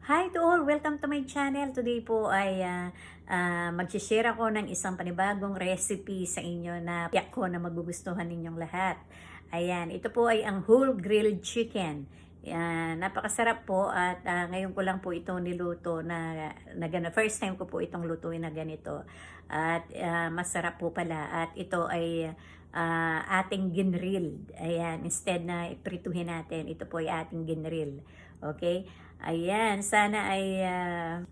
Hi to all! Welcome to my channel. Today po ay mag-share ako ng isang panibagong recipe sa inyo na tiyak ko na magugustuhan ninyong lahat. Ayan, ito po ay ang whole grilled chicken. Napakasarap po at ngayon ko lang po ito niluto first time ko po itong lutuin na ganito. At masarap po pala at ito ay ating ginrilled. Ayan, instead na iprituhin natin, ito po ay ating ginrill. Okay? Ayan, sana ay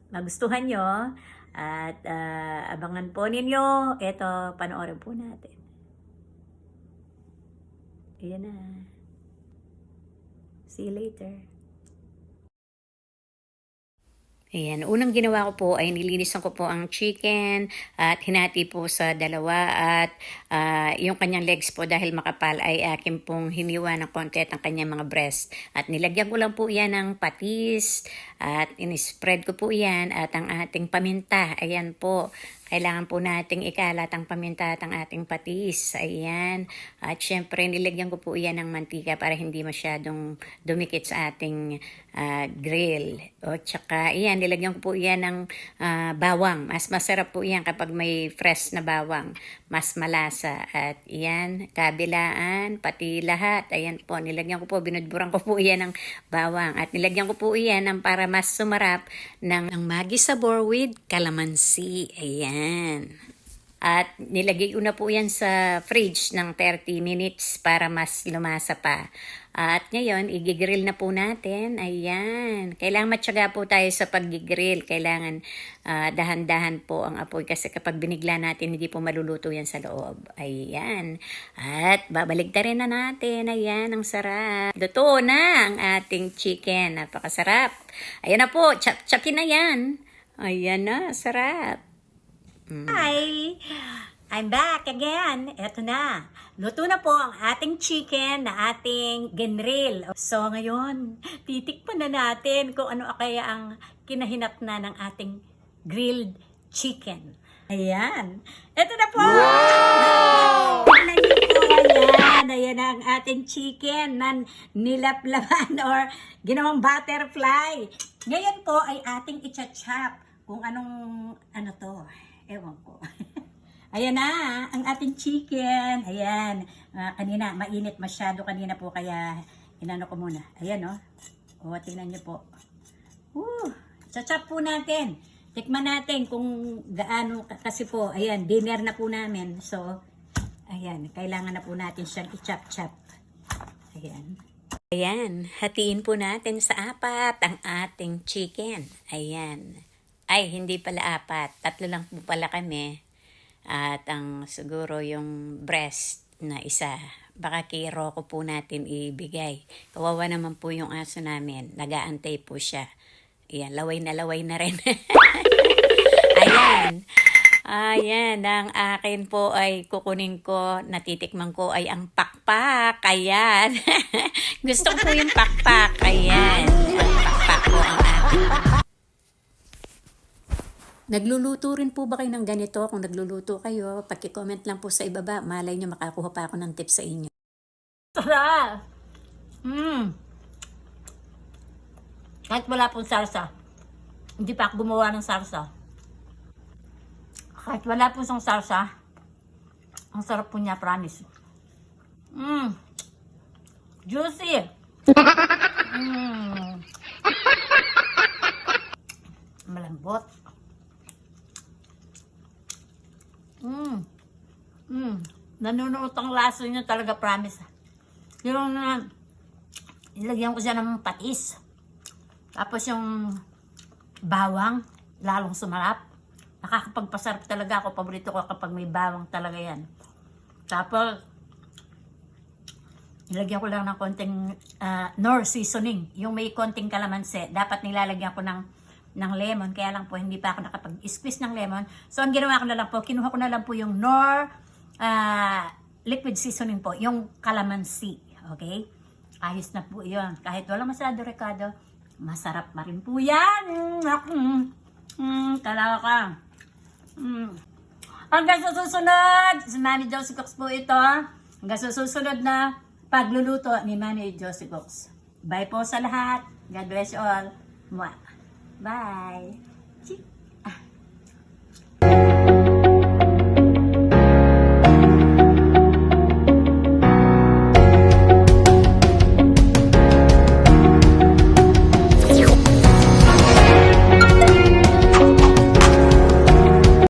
magustuhan nyo at abangan po ninyo. Ito, panoorin po natin. Ayan na. See you later. Ayan, unang ginawa ko po ay nilinisan ko po ang chicken at hinati po sa dalawa at yung kanyang legs po dahil makapal ay akin pong hiniwa ng konti at ang kanyang mga breast. At nilagyan ko lang po yan ng patis at in-spread ko po yan at ang ating paminta. Ayan po. Kailangan po nating ikalat ang paminta at ang ating patis. Ayan. At syempre, nilagyan ko po yan ng mantika para hindi masyadong dumikit sa ating grill. O tsaka, ayan, nilagyan ko po yan ng bawang. Mas masarap po yan kapag may fresh na bawang. Mas malasa. At ayan, kabilaan, pati lahat. Ayan po, nilagyan ko po, binudburan ko po yan ng bawang. At nilagyan ko po yan ng para mas sumarap ng Maggi Sabor with calamansi. Ayan. At nilagay ko na po yan sa fridge ng 30 minutes para mas lumasa pa. At ngayon, igigrill na po natin. Ayan. Kailangan matyaga po tayo sa paggigrill. Kailangan dahan-dahan po ang apoy kasi kapag binigla natin, hindi po maluluto yan sa loob. Ayan. At babaligtarin na natin. Ayan, ang sarap. Luto na ang ating chicken. Napakasarap. Ayan na po. Chop-chopin na yan. Ayan na, sarap. Hi! I'm back again. Eto na. Luto na po ang ating chicken na ating ginrill. So ngayon, titikman na natin kung ano kaya ang kinahinatnan ng ating grilled chicken. Ayan. Eto na po! Wow! Tignan niyo po, ayan. Ayan ang ating chicken na nilaplaban or ginawang butterfly. Ngayon po ay ating i-chop kung anong ano to. Ewan ko. Ayan na, ang ating chicken. Ayan. Kanina, mainit masyado kanina po, kaya inano ko muna. Ayan, oh. O, tingnan nyo po. Chachap po natin. Tikman natin kung gaano, kasi po, ayan, dinner na po namin. So, ayan, kailangan na po natin siyang i-chop-chop. Ayan. Ayan, hatiin po natin sa apat ang ating chicken. Ayan. Ay, hindi pala apat. 3 lang po pala kami. At ang siguro yung breast na isa. Baka kay Rocco po natin ibigay. Kawawa naman po yung aso namin. Nagaantay po siya. Ayan, laway na rin. Ayan. Ayan, ang akin po ay kukunin ko, natitikman ko ay ang pakpak. Ayan. Gusto ko yung pakpak. Ayan. Ang pakpak po ang akin. Nagluluto rin po ba kayo ng ganito? Kung nagluluto kayo, paki-comment lang po sa ibaba. Malay nyo makakuha pa ako ng tips sa inyo. Tara! Kahit wala pong salsa. Hindi pa ako gumawa ng salsa. Kahit wala pong salsa, ang sarap po niya, promise. Juicy! Malambot. Nanunuot ang laso niya talaga, promise. Yung ilagyan ko siya ng patis. Tapos yung bawang, lalong sumarap. Nakakapagpasarap talaga ako. Paborito ko kapag may bawang talaga yan. Tapos, ilagyan ko lang ng konting Knorr seasoning. Yung may konting kalamansi. Dapat nilalagyan ko ng lemon, kaya lang po hindi pa ako nakapag-squeeze ng lemon. So ang ginawa ko na lang po, kinuha ko na lang po yung Knorr liquid seasoning po, yung calamansi. Okay? Ayos na po yun. Kahit wala masyado rekado, masarap pa rin po yan. Kalaka. Hanggang sa susunod, si Mami Josie Cooks po ito. Hanggang sa susunod na pagluluto ni Mami Josie Cooks. Bye po sa lahat. God bless you all. Mwah. Bye! Chick!